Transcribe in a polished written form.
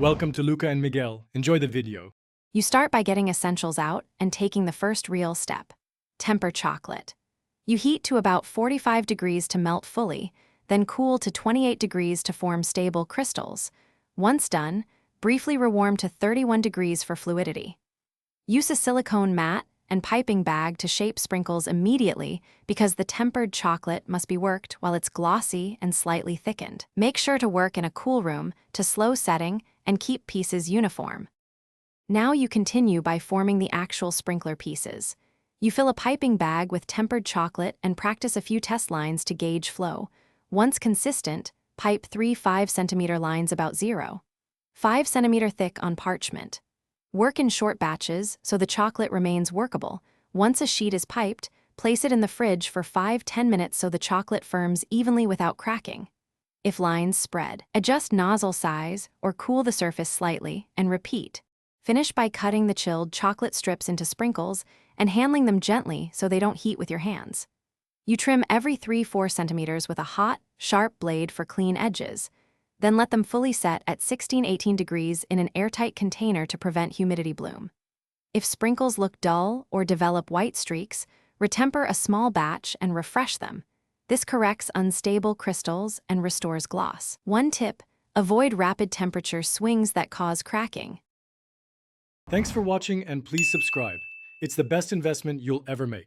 Welcome to Luca and Miguel. Enjoy the video. You start by getting essentials out and taking the first real step. Temper chocolate. You heat to about 45 degrees to melt fully, then cool to 28 degrees to form stable crystals. Once done, briefly rewarm to 31 degrees for fluidity. Use a silicone mat and piping bag to shape sprinkles immediately because the tempered chocolate must be worked while it's glossy and slightly thickened. Make sure to work in a cool room to slow setting and keep pieces uniform. Now you continue by forming the actual sprinkler pieces. You fill a piping bag with tempered chocolate and practice a few test lines to gauge flow. Once consistent, pipe 3 5-centimeter lines about 0.5 centimeter thick on parchment. Work in short batches so the chocolate remains workable. Once a sheet is piped, place it in the fridge for 5-10 minutes so the chocolate firms evenly without cracking. If lines spread, adjust nozzle size or cool the surface slightly and repeat. Finish by cutting the chilled chocolate strips into sprinkles and handling them gently so they don't heat with your hands. You trim every 3-4 centimeters with a hot, sharp blade for clean edges. Then let them fully set at 16-18 degrees in an airtight container to prevent humidity bloom. If sprinkles look dull or develop white streaks, retemper a small batch and refresh them. This corrects unstable crystals and restores gloss. One tip: avoid rapid temperature swings that cause cracking. Thanks for watching and please subscribe. It's the best investment you'll ever make.